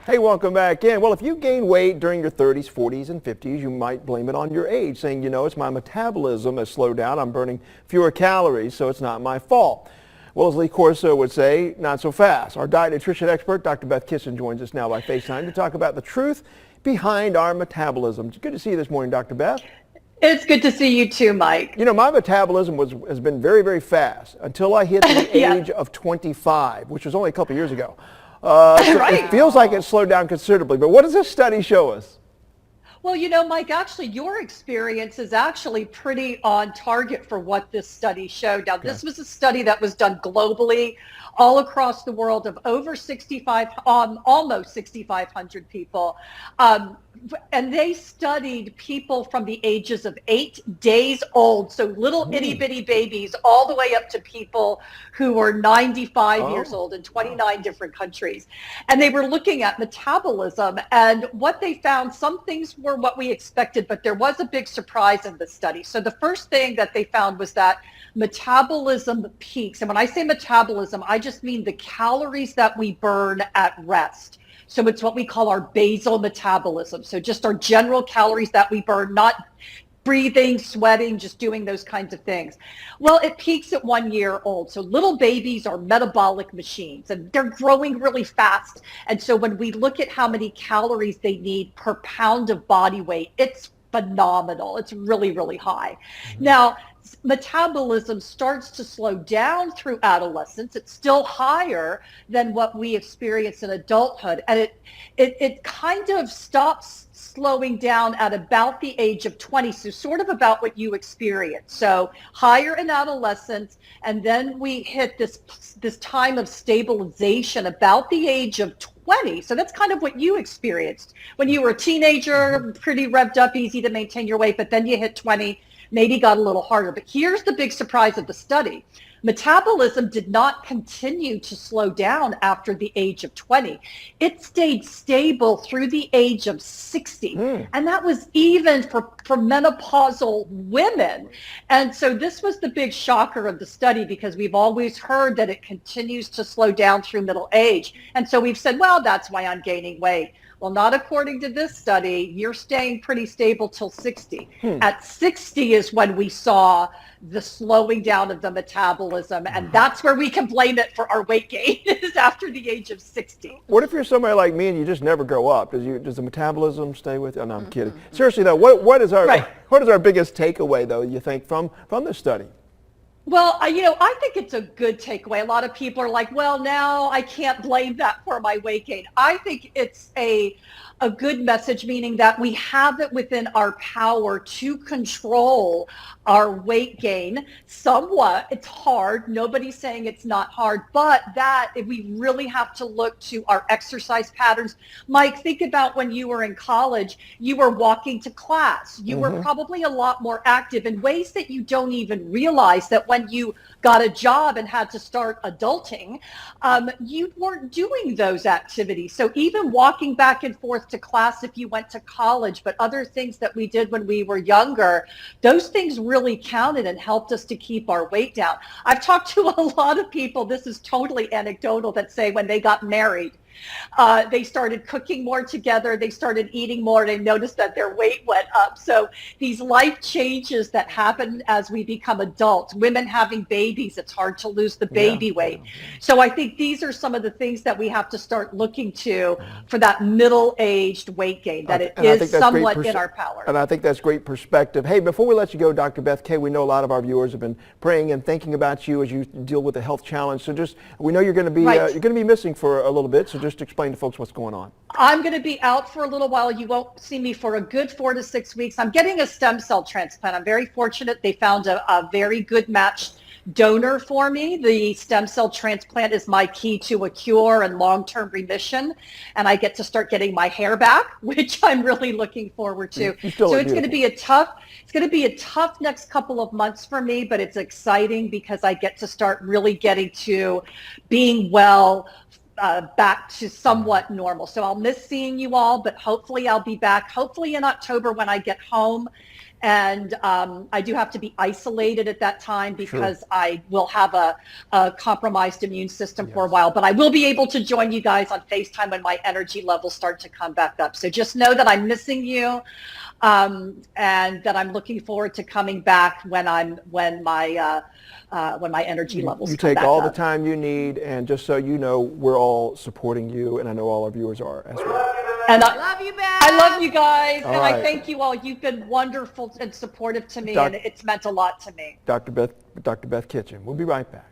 Hey, welcome back in. Well, if you gain weight during your 30s, 40s, and 50s, you might blame it on your age, saying, you know, it's my metabolism has slowed down. I'm burning fewer calories, so it's not my fault. Well, as Lee Corso would say, not so fast. Our diet nutrition expert, Dr. Beth Kissin, joins us now by FaceTime to talk about the truth behind our metabolism. It's good to see you this morning, Dr. Beth. It's good to see you too, Mike. You know, my metabolism has been very, very fast until I hit the Yeah. age of 25, which was only a couple years ago. Right. It feels like it's slowed down considerably, but what does this study show us? Well, you know, Mike, actually, your experience is actually pretty on target for what this study showed. Now, this was a study that was done globally, all across the world, of over almost 6,500 people. And they studied people from the ages of 8 days old, so little itty bitty babies, all the way up to people who were 95 years old in 29 different countries. And they were looking at metabolism, and what they found, some things were what we expected, but there was a big surprise in the study. So the first thing that they found was that metabolism peaks. And when I say metabolism, I just mean the calories that we burn at rest. So it's what we call our basal metabolism. So just our general calories that we burn, not breathing, sweating, just doing those kinds of things. Well, it peaks at 1 year old. So little babies are metabolic machines and they're growing really fast. And so when we look at how many calories they need per pound of body weight, it's phenomenal. It's really, really high. Now, metabolism starts to slow down through adolescence. It's still higher than what we experience in adulthood. And it kind of stops slowing down at about the age of 20. So sort of about what you experience. So higher in adolescence. And then we hit this time of stabilization about the age of 20. So that's kind of what you experienced when you were a teenager, pretty revved up, easy to maintain your weight. But then you hit 20. Maybe got a little harder. But here's the big surprise of the study. Metabolism did not continue to slow down after the age of 20. It stayed stable through the age of 60. And that was even for menopausal women. And so this was the big shocker of the study, because we've always heard that it continues to slow down through middle age. And so we've said, well, that's why I'm gaining weight. Well, not according to this study. You're staying pretty stable till 60. At 60 is when we saw the slowing down of the metabolism, and that's where we can blame it for our weight gain, is after the age of 60. What if you're somebody like me and you just never grow up? Does the metabolism stay with you? Oh, no, I'm kidding. Seriously though, what is our biggest takeaway though, you think, from this study? Well, I think it's a good takeaway. A lot of people are like, well, now I can't blame that for my weight gain. I think it's a good message, meaning that we have it within our power to control our weight gain somewhat. It's hard. Nobody's saying it's not hard, but that we really have to look to our exercise patterns. Mike, think about when you were in college, you were walking to class. You were probably a lot more active in ways that you don't even realize, that when you got a job and had to start adulting, you weren't doing those activities. So even walking back and forth to class if you went to college, but other things that we did when we were younger, those things really counted and helped us to keep our weight down. I've talked to a lot of people, this is totally anecdotal, that say when they got married, they started cooking more together, they started eating more, they noticed that their weight went up. So these life changes that happen as we become adults, women having babies, it's hard to lose the baby weight. So I think these are some of the things that we have to start looking to for that middle-aged weight gain, that it is somewhat in our power. And I think that's great perspective. Hey, before we let you go, Dr. Beth K., we know a lot of our viewers have been praying and thinking about you as you deal with the health challenge. So we know you're going to be you're going to be missing for a little bit. So just explain to folks what's going on. I'm going to be out for a little while. You won't see me for a good 4 to 6 weeks. I'm getting a stem cell transplant. I'm very fortunate. They found a very good match donor for me. The stem cell transplant is my key to a cure and long-term remission, and I get to start getting my hair back, which I'm really looking forward to. So it's going to be a tough next couple of months for me, but it's exciting because I get to start really getting to being well, back to somewhat normal. So I'll miss seeing you all, but hopefully I'll be back, hopefully in October when I get home. And I do have to be isolated at that time because I will have a compromised immune system for a while. But I will be able to join you guys on FaceTime when my energy levels start to come back up. So just know that I'm missing you, and that I'm looking forward to coming back when my energy levels You come take back all up. the time you need, and just so you know, we're all supporting you, and I know all our viewers are as well. And Love you, Beth. I love you guys, All and right. I thank you all. You've been wonderful and supportive to me, Doc- and it's meant a lot to me. Dr. Beth Kitchen. We'll be right back.